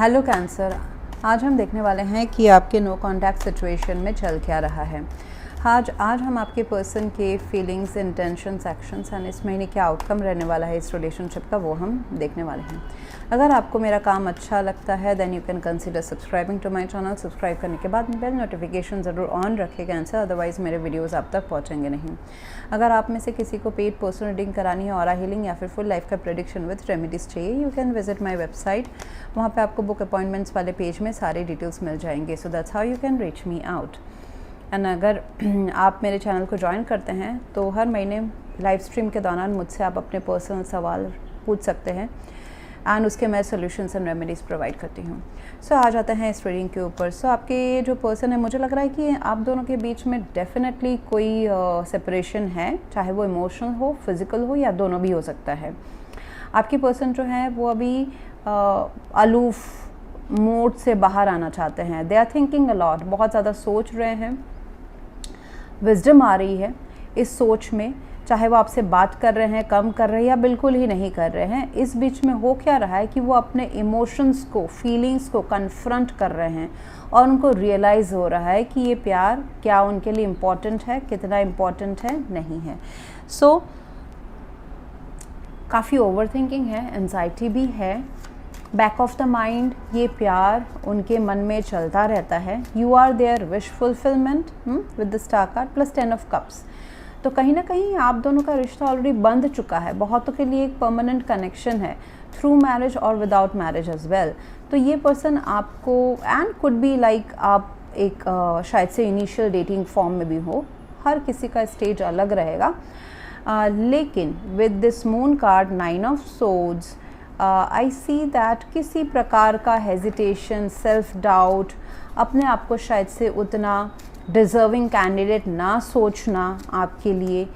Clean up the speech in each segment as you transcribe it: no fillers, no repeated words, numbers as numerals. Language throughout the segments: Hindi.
हेलो कैंसर, आज हम देखने वाले हैं कि आपके नो कांटेक्ट सिचुएशन में चल क्या रहा है। आज हम आपके पर्सन के फीलिंग्स, इंटेंशंस, एक्शंस एंड इस महीने क्या आउटकम रहने वाला है इस रिलेशनशिप का, वो हम देखने वाले हैं। अगर आपको मेरा काम अच्छा लगता है then you can consider subscribing to my channel. Subscribe करने के बाद बेल नोटिफिकेशन ज़रूर ऑन रखें कैंसर, अदरवाइज़ मेरे वीडियोज़ आप तक पहुँचेंगे नहीं। अगर आप में से किसी को पेड पर्सनल रीडिंग करानी है, ऑरा हीलिंग या फिर फुल लाइफ का प्रेडिक्शन विद रेमेडीज़ चाहिए, you can visit my website. वहाँ पे आपको बुक अपॉइंटमेंट्स वाले पेज में सारे डिटेल्स मिल जाएंगे। So that's how you can reach me out. And अगर आप मेरे चैनल को ज्वाइन करते हैं तो हर महीने लाइव स्ट्रीम के दौरान मुझसे आप अपने पर्सनल सवाल पूछ सकते हैं एंड उसके मैं सोल्यूशंस एंड रेमेडीज़ प्रोवाइड करती हूँ। सो आ जाते हैं इस रीडिंग के ऊपर। सो आपके जो पर्सन है, मुझे लग रहा है कि आप दोनों के बीच में डेफिनेटली कोई सेपरेशन है, चाहे वो इमोशनल हो, फिज़िकल हो या दोनों भी हो सकता है। आपकी पर्सन जो है वो अभी अलूफ मोड से बाहर आना चाहते हैं। They are thinking a lot, बहुत ज़्यादा सोच रहे हैं। विजडम आ रही है इस सोच में, चाहे वो आपसे बात कर रहे हैं, कम कर रहे हैं या बिल्कुल ही नहीं कर रहे हैं। इस बीच में हो क्या रहा है कि वो अपने इमोशंस को, फीलिंग्स को कन्फ्रंट कर रहे हैं और उनको रियलाइज़ हो रहा है कि ये प्यार क्या उनके लिए इम्पॉर्टेंट है, कितना इम्पॉर्टेंट है, नहीं है। सो काफ़ी ओवर थिंकिंग है, एंजाइटी भी है, बैक ऑफ द माइंड ये प्यार उनके मन में चलता रहता है। You are their wish fulfilment with the star card plus 10 of cups. तो कहीं ना कहीं आप दोनों का रिश्ता ऑलरेडी बंध चुका है। बहुतों के लिए एक परमानेंट कनेक्शन है थ्रू मैरिज और विदाउट मैरिज एज वेल। तो ये पर्सन आपको एंड कुड बी लाइक आप एक शायद से इनिशियल डेटिंग फॉर्म में भी हो, हर किसी का स्टेज अलग रहेगा। लेकिन with this moon card 9 of swords, I see that किसी प्रकार का हेजिटेशन, सेल्फ डाउट, अपने आप को शायद से उतना डिज़र्विंग कैंडिडेट ना सोचना आपके लिए,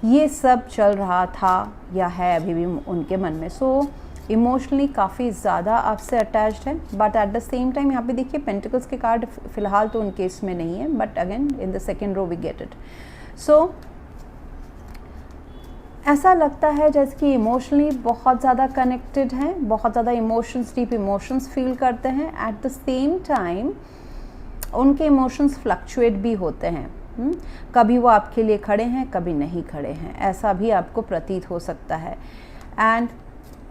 ये सब चल रहा था या है अभी भी उनके मन में। सो इमोशनली काफ़ी ज़्यादा आपसे अटैच्ड है, but at the same time यहाँ पे देखिए पेंटिकल्स के कार्ड फ़िलहाल तो उनके इसमें नहीं है, but again in the second row we get it. So ऐसा लगता है जैसे कि इमोशनली बहुत ज़्यादा कनेक्टेड हैं, बहुत ज़्यादा इमोशंस, डीप इमोशंस फील करते हैं। एट द सेम टाइम उनके इमोशंस फ्लक्चुएट भी होते हैं। कभी वो आपके लिए खड़े हैं, कभी नहीं खड़े हैं, ऐसा भी आपको प्रतीत हो सकता है। एंड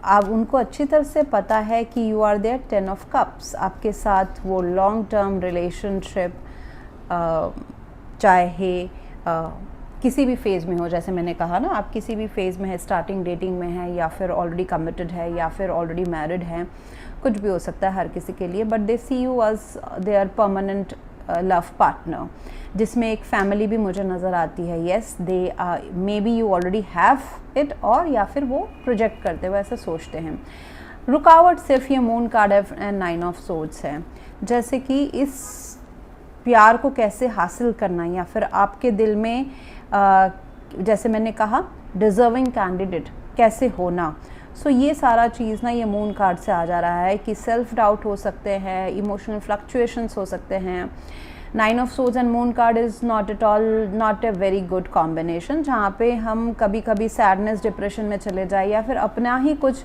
आप उनको अच्छी तरह से पता है कि you are their 10 of cups. आपके साथ वो लॉन्ग टर्म रिलेशनशिप चाहे किसी भी फेज़ में हो, जैसे मैंने कहा ना, आप किसी भी फेज़ में है, स्टार्टिंग डेटिंग में है या फिर ऑलरेडी कमिटेड है या फिर ऑलरेडी मैरिड है, कुछ भी हो सकता है हर किसी के लिए। But they see you as their permanent love partner, जिसमें एक फैमिली भी मुझे नज़र आती है। Yes, they maybe you already have it, और या फिर वो प्रोजेक्ट करते हुए ऐसा सोचते हैं। रुकावट सिर्फ ये moon card and 9 of swords है, जैसे कि इस प्यार को कैसे हासिल करना, या फिर आपके दिल में जैसे मैंने कहा डिज़र्विंग कैंडिडेट कैसे होना। सो ये सारा चीज़ ना ये मून कार्ड से आ जा रहा है कि सेल्फ डाउट हो सकते हैं, इमोशनल फ्लक्चुएशंस हो सकते हैं। 9 of swords and moon card is not at all not a very good combination, जहाँ पे हम कभी कभी सैडनेस, डिप्रेशन में चले जाए या फिर अपना ही कुछ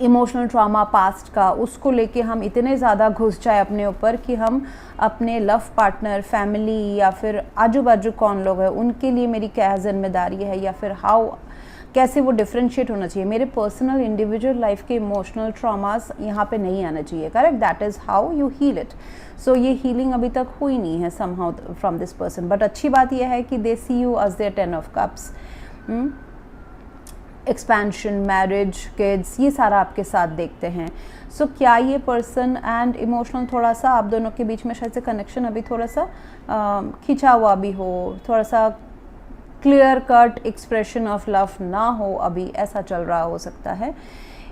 इमोशनल ट्रॉमा पास्ट का, उसको लेके हम इतने ज़्यादा घुस जाए अपने ऊपर कि हम अपने लव पार्टनर, फैमिली या फिर आजू बाजू कौन लोग हैं उनके लिए मेरी क्या जिम्मेदारी है, या फिर हाउ कैसे वो डिफ्रेंशिएट होना चाहिए। मेरे पर्सनल इंडिविजुअल लाइफ के इमोशनल ट्रॉमास यहाँ पे नहीं आना चाहिए। Correct, that is how you heal it. So ये हीलिंग अभी तक हुई नहीं है somehow from this person. But अच्छी बात यह है कि they see you as their 10 of cups. Expansion, marriage, kids, ये सारा आपके साथ देखते हैं। सो क्या ये पर्सन एंड इमोशनल थोड़ा सा आप दोनों के बीच में शायद से कनेक्शन अभी थोड़ा सा खिंचा हुआ भी हो, थोड़ा सा clear cut expression of love ना हो, अभी ऐसा चल रहा हो सकता है।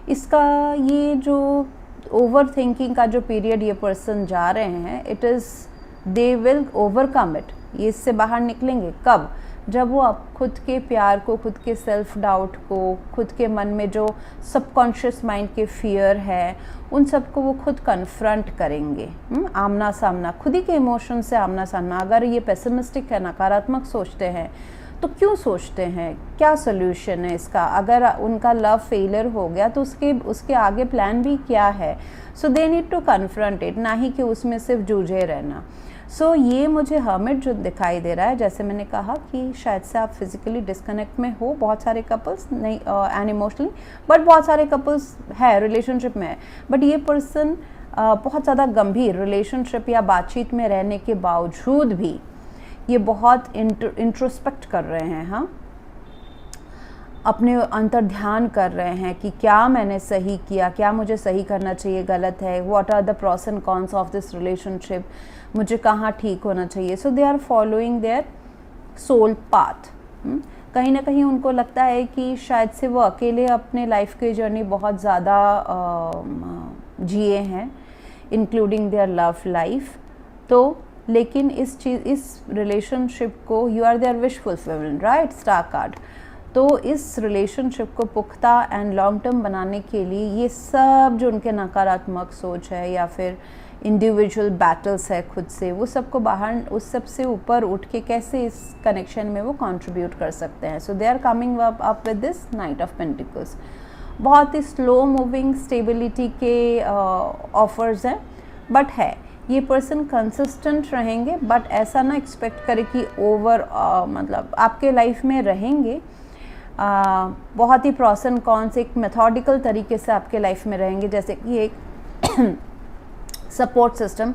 इसका ये जो ओवर थिंकिंग का जो पीरियड ये पर्सन जा रहे हैं, it is they will overcome it. ये इससे बाहर निकलेंगे कब? जब वो आप खुद के प्यार को, खुद के सेल्फ डाउट को, खुद के मन में जो सबकॉन्शियस माइंड के फियर है, उन सब को वो खुद कन्फ्रंट करेंगे। आमना सामना, खुद ही के इमोशन से आमना सामना। अगर ये पेसिमिस्टिक है, नकारात्मक सोचते हैं, तो क्यों सोचते हैं, क्या सोल्यूशन है इसका? अगर उनका लव फेलियर हो गया तो उसके आगे प्लान भी क्या है? So they need to confront it, ना ही कि उसमें सिर्फ जूझे रहना। सो ये मुझे हर्मिट जो दिखाई दे रहा है, जैसे मैंने कहा कि शायद से आप फिजिकली डिस्कनेक्ट में हो, बहुत सारे कपल्स नहीं एंड इमोशनली, बट बहुत सारे कपल्स है रिलेशनशिप में है, बट ये पर्सन बहुत ज़्यादा गंभीर रिलेशनशिप या बातचीत में रहने के बावजूद भी ये बहुत इंट्रोस्पेक्ट कर रहे हैं, हाँ, अपने अंतर ध्यान कर रहे हैं कि क्या मैंने सही किया, क्या मुझे सही करना चाहिए, गलत है, what are the pros and cons of this relationship, मुझे कहाँ ठीक होना चाहिए। So they are following their soul path. कहीं ना कहीं उनको लगता है कि शायद से वो अकेले अपने लाइफ की जर्नी बहुत ज़्यादा जिए हैं, इंक्लूडिंग देयर लव लाइफ। तो लेकिन इस रिलेशनशिप को, you are their wish fulfilment, right, star card. तो इस रिलेशनशिप को पुख्ता एंड लॉन्ग टर्म बनाने के लिए ये सब जो उनके नकारात्मक सोच है या फिर इंडिविजुअल बैटल्स है खुद से, वो सबको बाहर, उस सब से ऊपर उठ के कैसे इस कनेक्शन में वो कंट्रीब्यूट कर सकते हैं। So they are coming up with this knight of pentacles. बहुत ही स्लो मूविंग स्टेबिलिटी के ऑफर्स हैं, बट है ये पर्सन कंसिस्टेंट रहेंगे, बट ऐसा ना एक्सपेक्ट करें कि ओवर मतलब आपके लाइफ में रहेंगे, बहुत ही प्रॉस एंड कॉन्स एक मेथोडिकल तरीके से आपके लाइफ में रहेंगे, जैसे कि एक सपोर्ट सिस्टम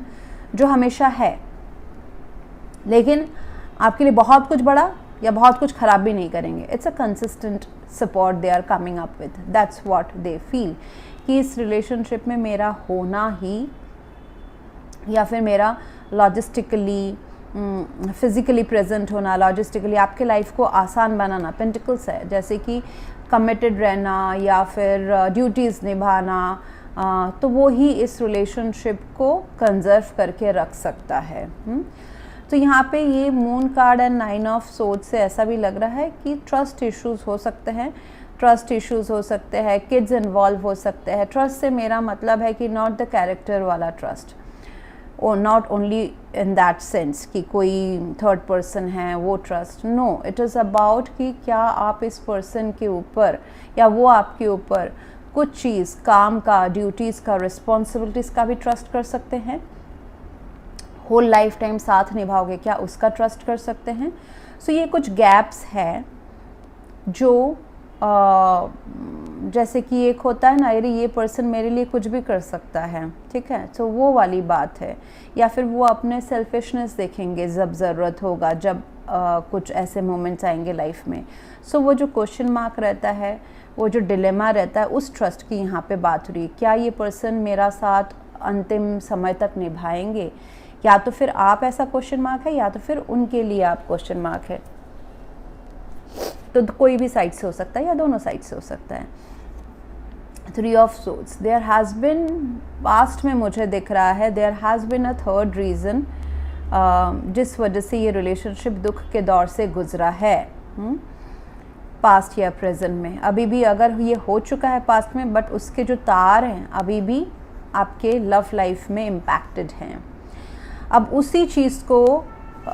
जो हमेशा है, लेकिन आपके लिए बहुत कुछ बड़ा या बहुत कुछ ख़राब भी नहीं करेंगे। It's a consistent support they are coming up with, that's what they feel कि इस रिलेशनशिप में मेरा होना ही या फिर मेरा लॉजिस्टिकली फिज़िकली प्रेजेंट होना, लॉजिस्टिकली आपके लाइफ को आसान बनाना, पेंटिकल्स है, जैसे कि कमिटेड रहना या फिर ड्यूटीज़ निभाना, तो वो ही इस रिलेशनशिप को कंजर्व करके रख सकता है। तो यहाँ पे ये moon card and 9 of swords से ऐसा भी लग रहा है कि ट्रस्ट इश्यूज़ हो सकते हैं, ट्रस्ट इश्यूज़ हो सकते हैं, किड्स इन्वॉल्व हो सकते हैं। ट्रस्ट से मेरा मतलब है कि नॉट द कैरेक्टर वाला ट्रस्ट, और not only in that sense कि कोई थर्ड पर्सन है वो trust, no, it is about कि क्या आप इस पर्सन के ऊपर या वो आपके ऊपर कुछ चीज़, काम का, ड्यूटीज़ का, रिस्पॉन्सिबिलिटीज़ का भी ट्रस्ट कर सकते हैं। होल लाइफ टाइम साथ निभाओगे, क्या उसका ट्रस्ट कर सकते हैं। सो ये कुछ गैप्स हैं जो जैसे कि एक होता है ना, अरे ये पर्सन मेरे लिए कुछ भी कर सकता है, ठीक है, तो वो वाली बात है। या फिर वो अपने सेल्फिशनेस देखेंगे जब ज़रूरत होगा, जब कुछ ऐसे मोमेंट्स आएंगे लाइफ में। सो वो जो क्वेश्चन मार्क रहता है, वो जो डिलेमा रहता है, उस ट्रस्ट की यहाँ पे बात हो रही है। क्या ये पर्सन मेरा साथ अंतिम समय तक निभाएंगे, या तो फिर आप ऐसा क्वेश्चन मार्क है, या तो फिर उनके लिए आप क्वेश्चन मार्क है। तो कोई भी साइड से हो सकता है या दोनों साइड से हो सकता है। 3 of swords, there has been, past में मुझे दिख रहा है there has been a third reason जिस वजह से ये रिलेशनशिप दुख के दौर से गुजरा है, पास्ट या प्रेजेंट में। अभी भी अगर ये हो चुका है पास्ट में, बट उसके जो तार हैं अभी भी आपके लव लाइफ में इम्पैक्टेड हैं। अब उसी चीज़ को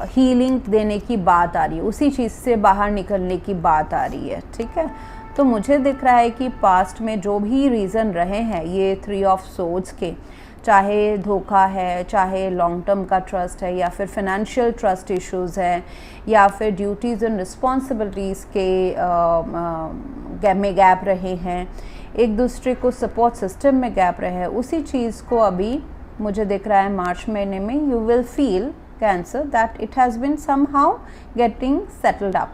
हीलिंग देने की बात आ रही है, उसी चीज़ से बाहर निकलने की बात आ रही है, ठीक है। तो मुझे दिख रहा है कि पास्ट में जो भी रीज़न रहे हैं ये 3 ऑफ सोर्ड्स के, चाहे धोखा है, चाहे लॉन्ग टर्म का ट्रस्ट है, या फिर फाइनेंशियल ट्रस्ट इश्यूज़ है, या फिर ड्यूटीज़ एंड रिस्पॉन्सिबिलिटीज़ के में गैप रहे हैं, एक दूसरे को सपोर्ट सिस्टम में गैप रहे हैं, उसी चीज़ को अभी मुझे दिख रहा है मार्च महीने में you will feel cancer that it has been somehow getting settled up.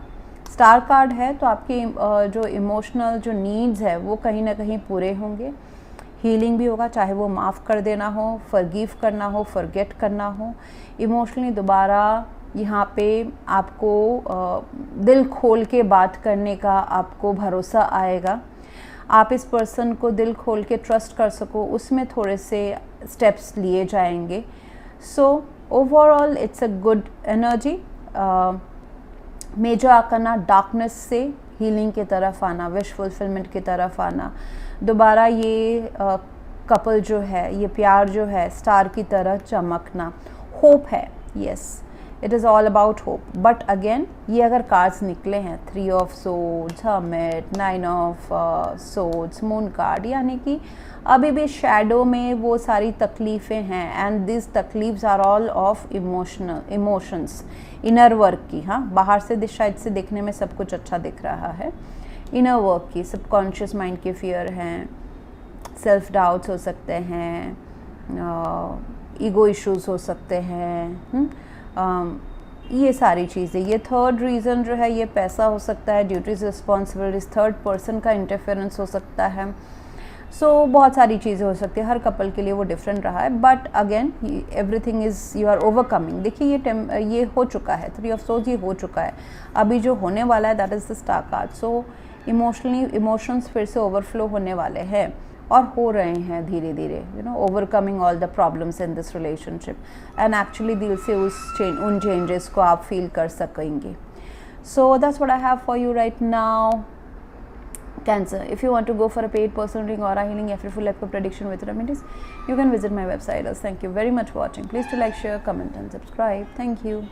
Star card है तो आपकी जो इमोशनल जो नीड्स है वो कहीं ना कहीं पूरे होंगे, हीलिंग भी होगा, चाहे वो माफ़ कर देना हो, फॉरगिव करना हो, फॉरगेट करना हो। इमोशनली दोबारा यहाँ पे आपको दिल खोल के बात करने का आपको भरोसा आएगा, आप इस पर्सन को दिल खोल के ट्रस्ट कर सको, उसमें थोड़े से स्टेप्स लिए जाएंगे। So overall it's a good energy. Major arcana darkness से हीलिंग की तरफ आना, विश फुलफिलमेंट की तरफ आना, दोबारा ये कपल जो है, ये प्यार जो है स्टार की तरह चमकना, होप है, yes, it is all about hope. But again ये अगर कार्ड्स निकले हैं 3 of swords, hermit, 9 of swords, moon card, यानी कि अभी भी शैडो में वो सारी तकलीफ़ें हैं. एंड दिस तकलीफ्स are all of emotions, inner work की. हाँ, बाहर से शायद से देखने में सब कुछ अच्छा दिख रहा है, इनर वर्क की, सबकॉन्शियस माइंड के फियर हैं, सेल्फ डाउट्स हो सकते हैं, ईगो इश्यूज हो सकते हैं. ये सारी चीज़ें. ये थर्ड रीज़न जो है ये पैसा हो सकता है, ड्यूटीज रिस्पॉन्सिबिलिटीज, थर्ड पर्सन का इंटरफेरेंस हो सकता है. सो बहुत सारी चीज़ें हो सकती है, हर कपल के लिए वो डिफरेंट रहा है. But again everything is, you are overcoming. देखिए ये हो चुका है, 3 ऑफ सोर्ड्स ये हो चुका है. अभी जो होने वाला है that is the star card. So emotions फिर से ओवरफ्लो होने वाले हैं और हो रहे हैं धीरे धीरे, you know, overcoming all the problems in this relationship. And actually दिल से उन चेंजेस को आप फील कर सकेंगे. So that's what I have for you right now. Cancer, if you want to go for a paid personal reading, aura healing, या फिर full life prediction with remedies, you can visit my website. Thank you very much for watching. Please to like, share, comment and subscribe. Thank you.